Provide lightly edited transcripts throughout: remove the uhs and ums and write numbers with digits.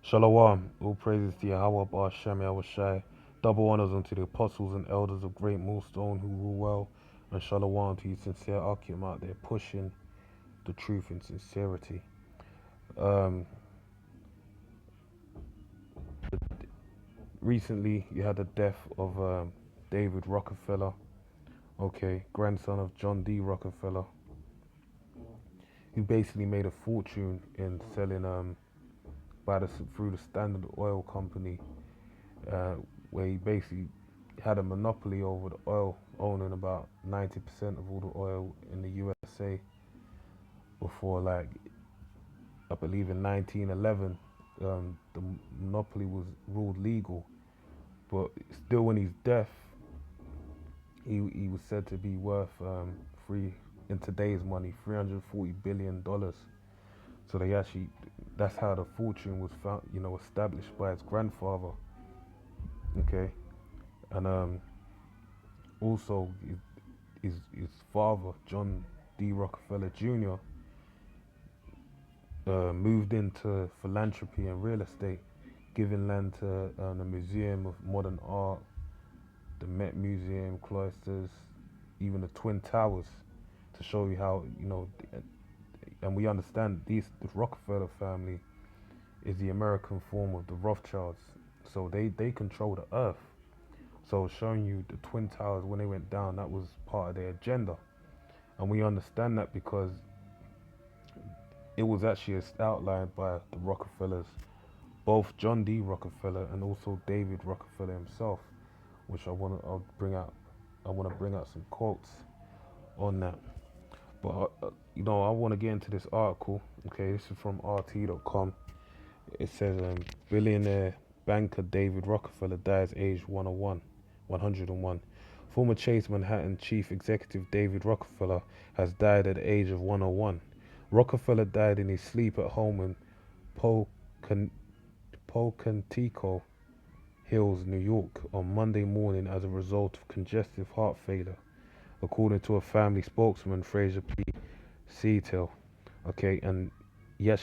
Shalom, all praises to Yahweh Ba'Shem Yahushai. Double honors unto the apostles and elders of GreatMillStone who rule well, and shalom to you sincere Akim out there pushing the truth in sincerity. Um, Recently, you had the death of David Rockefeller, grandson of John D. Rockefeller, who basically made a fortune in selling through the Standard Oil Company, uh, where he basically had a monopoly over the oil, owning about 90% of all the oil in the USA before, like, I believe in 1911, the monopoly was ruled legal. But still, when his death, he was said to be worth in today's money, $340 billion. So that's how the fortune was found, established by his grandfather. Okay, and also his father, John D. Rockefeller Jr., moved into philanthropy and real estate, giving land to the Museum of Modern Art, the Met Museum, cloisters, even the Twin Towers, to show you how, and we understand the Rockefeller family is the American form of the Rothschilds. So they control the earth. So showing you the Twin Towers when they went down, that was part of their agenda. And we understand that because it was actually outlined by the Rockefellers, both John D. Rockefeller and also David Rockefeller himself, which I want to bring out some quotes on that. But I want to get into this article. Okay, this is from RT.com. It says billionaire banker David Rockefeller dies aged 101. Former Chase Manhattan chief executive David Rockefeller has died at the age of 101. Rockefeller died in his sleep at home in Pocantico Hills, New York, on Monday morning as a result of congestive heart failure, according to a family spokesman, Fraser P. Seatel. Okay, and he had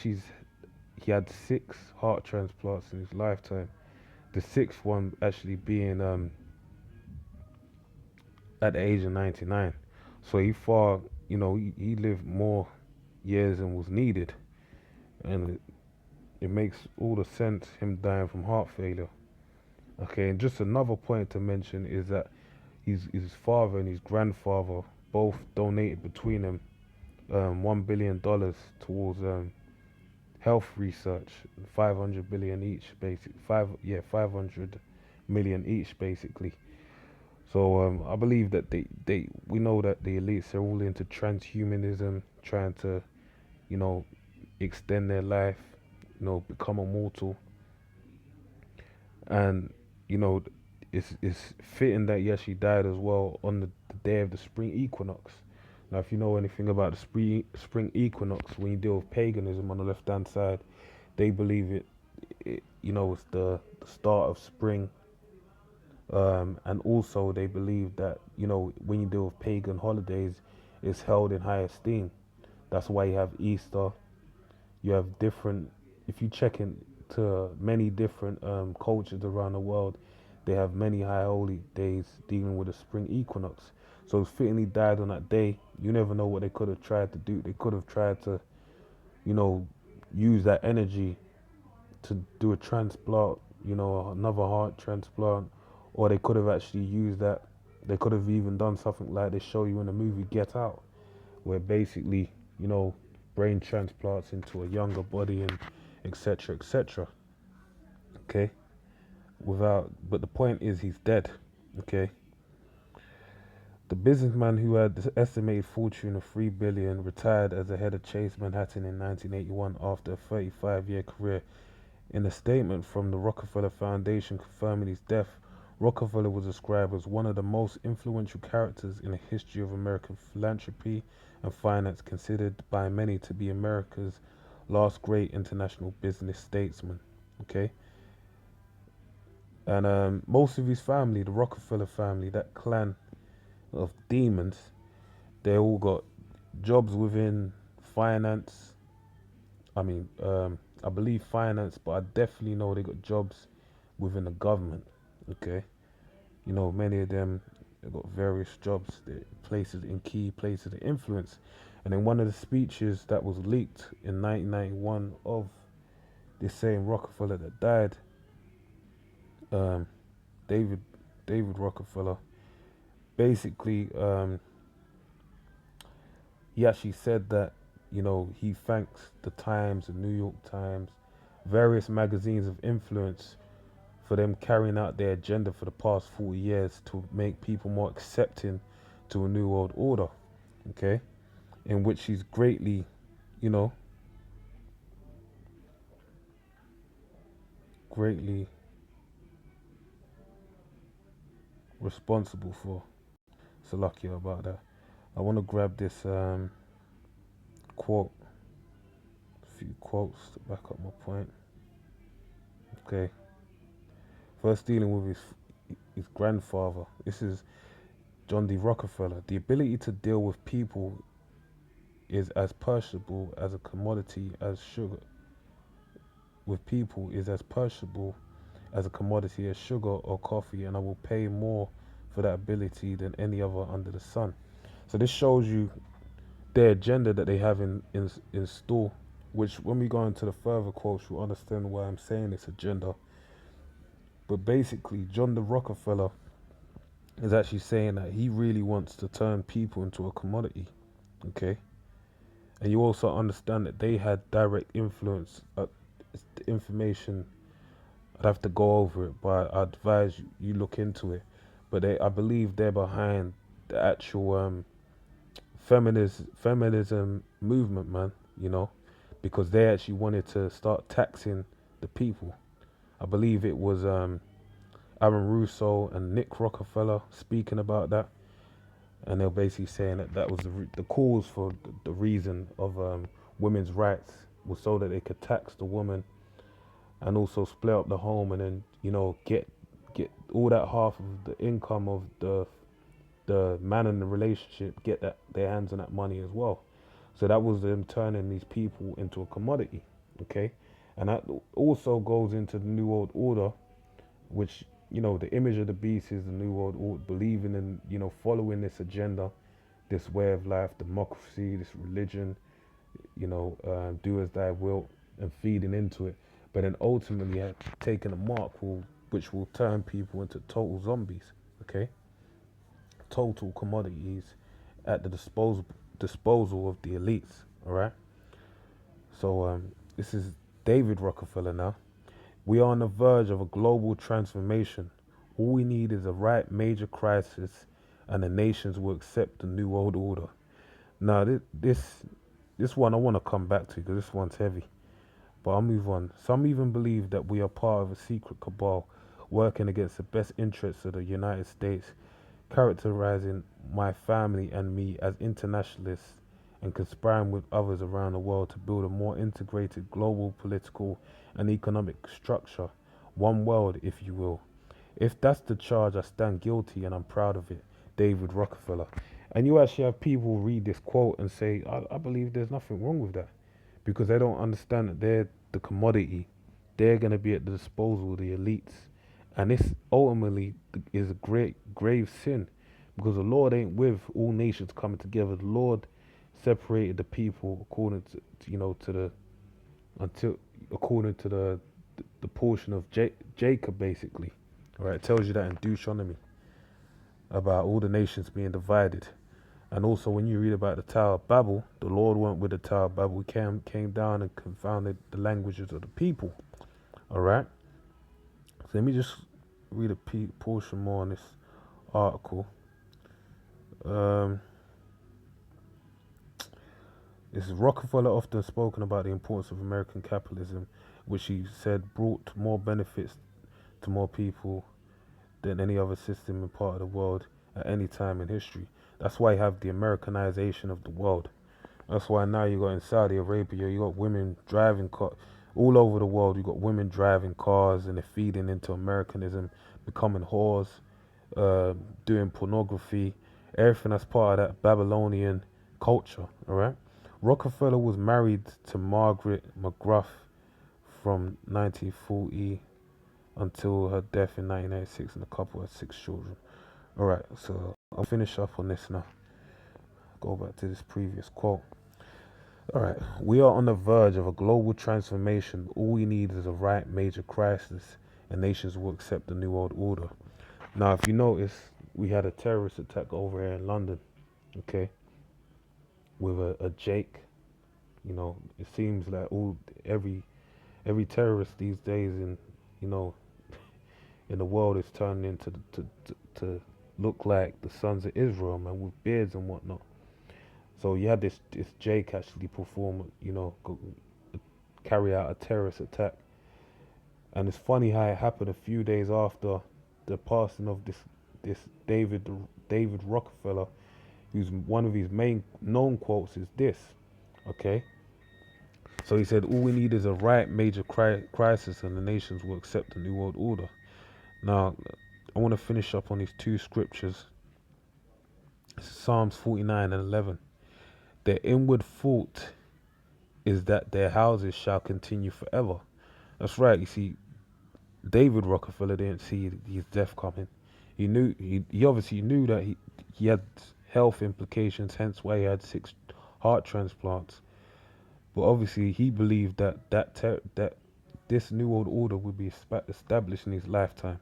6 heart transplants in his lifetime. The 6th one actually being at the age of 99. So he lived more years than was needed, and it makes all the sense him dying from heart failure. Okay, and just another point to mention is that his father and his grandfather both donated between them $1 billion towards health research, 500 billion each, 500 million each, basically. So I believe that we know that the elites are all into transhumanism, trying to, extend their life, become immortal, and it's fitting that he actually died as well on the day of the spring equinox. Now, if you know anything about the spring equinox, when you deal with paganism on the left-hand side, they believe it's the start of spring. And also they believe that, when you deal with pagan holidays, it's held in high esteem. That's why you have Easter. You have different, if you check into many different cultures around the world, they have many high holy days dealing with the spring equinox. So it's fittingly died on that day. You never know what they could have tried to do. They could have tried to, use that energy to do a transplant, another heart transplant, or they could have actually used that. They could have even done something like they show you in the movie Get Out, where basically, brain transplants into a younger body and etc. etc. Okay, but the point is he's dead. Okay. The businessman who had the estimated fortune of $3 billion retired as the head of Chase Manhattan in 1981 after a 35-year career. In a statement from the Rockefeller Foundation confirming his death, Rockefeller was described as one of the most influential characters in the history of American philanthropy and finance, considered by many to be America's last great international business statesman. Okay, and most of his family, the Rockefeller family, that clan of demons, they all got jobs within finance. I believe finance, but I definitely know they got jobs within the government. Okay, you know, many of them they got various jobs, places in key places of influence. And in one of the speeches that was leaked in 1991 of this same Rockefeller that died, um, David David Rockefeller, basically, he actually said that, you know, he thanks the Times, the New York Times, various magazines of influence for them carrying out their agenda for the past 40 years to make people more accepting to a new world order, okay, in which he's greatly, you know, greatly responsible for. So lucky about that. I want to grab this quote, a few quotes to back up my point. Okay, first dealing with his grandfather. This is John D. Rockefeller. The ability to deal with people is as perishable as a commodity as sugar. With people is as perishable as a commodity as sugar or coffee, and I will pay more for that ability than any other under the sun. So this shows you their agenda that they have in store, which when we go into the further quotes, you'll understand why I'm saying this agenda. But basically, John D. Rockefeller is actually saying that he really wants to turn people into a commodity, okay? And you also understand that they had direct influence. The information, I'd have to go over it, but I advise you look into it. But I believe they're behind the actual feminism movement, man. You know, because they actually wanted to start taxing the people. I believe it was Aaron Russo and Nick Rockefeller speaking about that, and they're basically saying that that was the cause for the reason of women's rights was so that they could tax the woman and also split up the home, and then, you know, get all that half of the income of the man in the relationship, get that their hands on that money as well. So that was them turning these people into a commodity, okay? And that also goes into the New World Order, which, you know, the image of the beast is the New World Order, believing in, you know, following this agenda, this way of life, democracy, this religion, you know, do as thy will, and feeding into it. But then ultimately taking a mark which will turn people into total zombies, okay? Total commodities at the disposal of the elites, all right? So this is David Rockefeller now. We are on the verge of a global transformation. All we need is a right major crisis, and the nations will accept the new world order. Now, this one I want to come back to because this one's heavy, but I'll move on. Some even believe that we are part of a secret cabal working against the best interests of the United States, characterizing my family and me as internationalists and conspiring with others around the world to build a more integrated global political and economic structure. One world, if you will. If that's the charge, I stand guilty and I'm proud of it. David Rockefeller. And you actually have people read this quote and say, I believe there's nothing wrong with that, because they don't understand that they're the commodity. They're going to be at the disposal of the elites. And this ultimately is a great, grave sin, because the Lord ain't with all nations coming together. The Lord separated the people according to you know, to the, until, according to the portion of Jacob, basically. All right, it tells you that in Deuteronomy about all the nations being divided. And also when you read about the Tower of Babel, the Lord went with the Tower of Babel. He came down and confounded the languages of the people. All right. So let me just read a portion more on this article. This is Rockefeller often spoken about the importance of American capitalism, which he said brought more benefits to more people than any other system in part of the world at any time in history. That's why you have the Americanization of the world. That's why now you got in Saudi Arabia, you got women driving cars. All over the world, you got women driving cars, and they're feeding into Americanism, becoming whores, doing pornography, everything that's part of that Babylonian culture, all right? Rockefeller was married to Margaret McGruff, from 1940 until her death in 1996, and the couple had 6 children. Alright, so I'll finish up on this now. Go back to this previous quote. Alright, we are on the verge of a global transformation. All we need is a right major crisis, and nations will accept the New World Order. Now, if you notice, we had a terrorist attack over here in London, okay, with a Jake. You know, it seems like every terrorist these days in the world is turning into to look like the sons of Israel, man, with beards and whatnot. So you had this Jake actually perform, carry out a terrorist attack. And it's funny how it happened a few days after the passing of this David Rockefeller, who's one of his main known quotes is this, okay? So he said, all we need is a right major crisis and the nations will accept the New World Order. Now, I want to finish up on these 2 scriptures. Psalms 49 and 11. Their inward thought is that their houses shall continue forever. That's right. You see, David Rockefeller didn't see his death coming. He obviously knew that he had health implications, hence why he had 6 heart transplants. But obviously he believed that this New World Order would be established in his lifetime,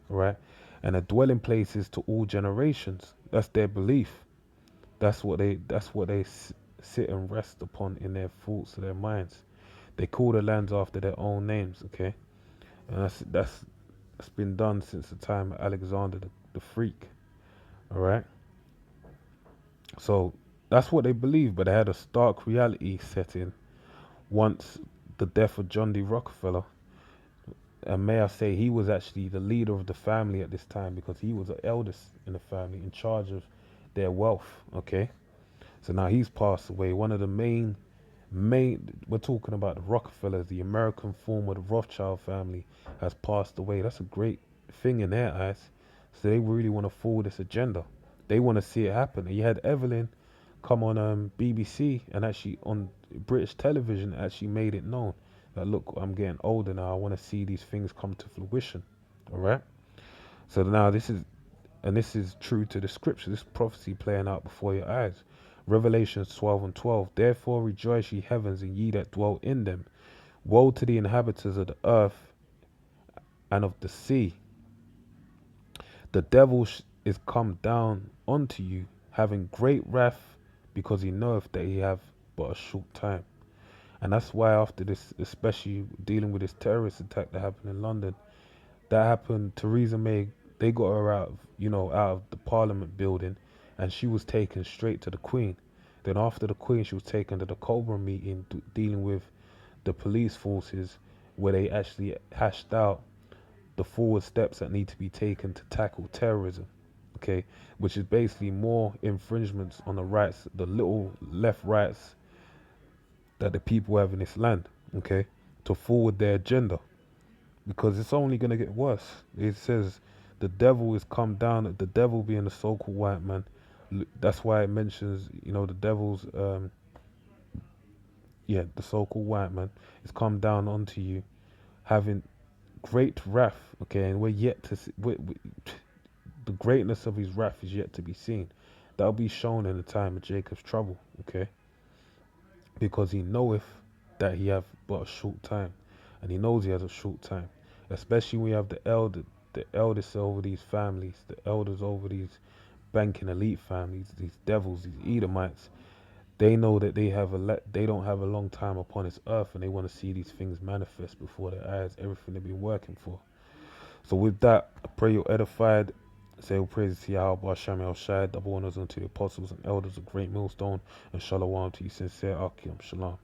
right? And a dwelling places to all generations. That's their belief. That's what they sit and rest upon in their thoughts, their minds. They call the lands after their own names, okay? And that's been done since the time of Alexander the Freak, all right? So that's what they believe, but they had a stark reality set in once the death of John D. Rockefeller. And may I say, he was actually the leader of the family at this time because he was the eldest in the family in charge of their wealth, okay? So now he's passed away. One of the main, we're talking about the Rockefellers, the American form of the Rothschild family has passed away. That's a great thing in their eyes. So they really want to forward this agenda. They want to see it happen. And you had Evelyn come on BBC and actually on British television actually made it known that, look, I'm getting older now. I want to see these things come to fruition. All right. So now this is true to the scripture. This prophecy playing out before your eyes. Revelations 12 and 12. Therefore rejoice, ye heavens, and ye that dwell in them. Woe to the inhabitants of the earth and of the sea. The devil is come down unto you, having great wrath, because he knoweth that he have but a short time. And that's why after this, especially dealing with this terrorist attack that happened in London, that happened, Theresa May, they got her out of the Parliament building, and she was taken straight to the Queen. Then after the Queen, she was taken to the Cobra meeting dealing with the police forces, where they actually hashed out the forward steps that need to be taken to tackle terrorism, okay? Which is basically more infringements on the rights, the little left rights that the people have in this land, okay? To forward their agenda, because it's only going to get worse. It says the devil is come down, the devil being the so-called white man. That's why it mentions, the devil's, the so-called white man is come down onto you, having great wrath, okay? And we're yet to see, the greatness of his wrath is yet to be seen. That'll be shown in the time of Jacob's trouble, okay? Because he knoweth that he have but a short time, and he knows he has a short time. Especially when you have the eldest over these families, the elders over these banking elite families, these devils, these Edomites. They know that they don't have a long time upon this earth, and they want to see these things manifest before their eyes, everything they've been working for. So with that, I pray you're edified. Say all praises to Yahweh, Hashem El Shai, double honors unto the apostles and elders of Great Millstone, and shalom to you sincere Akim. Shalom.